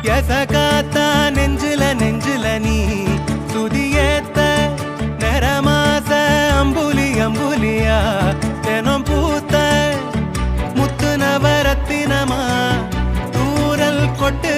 எசகாத்தா நெஞ்சில நெஞ்சில நீ சுதியேத்த நரமாச அம்புலி அம்புலியா தினம் பூத்த முத்து நவரத்தினமா தூரல் கொட்டு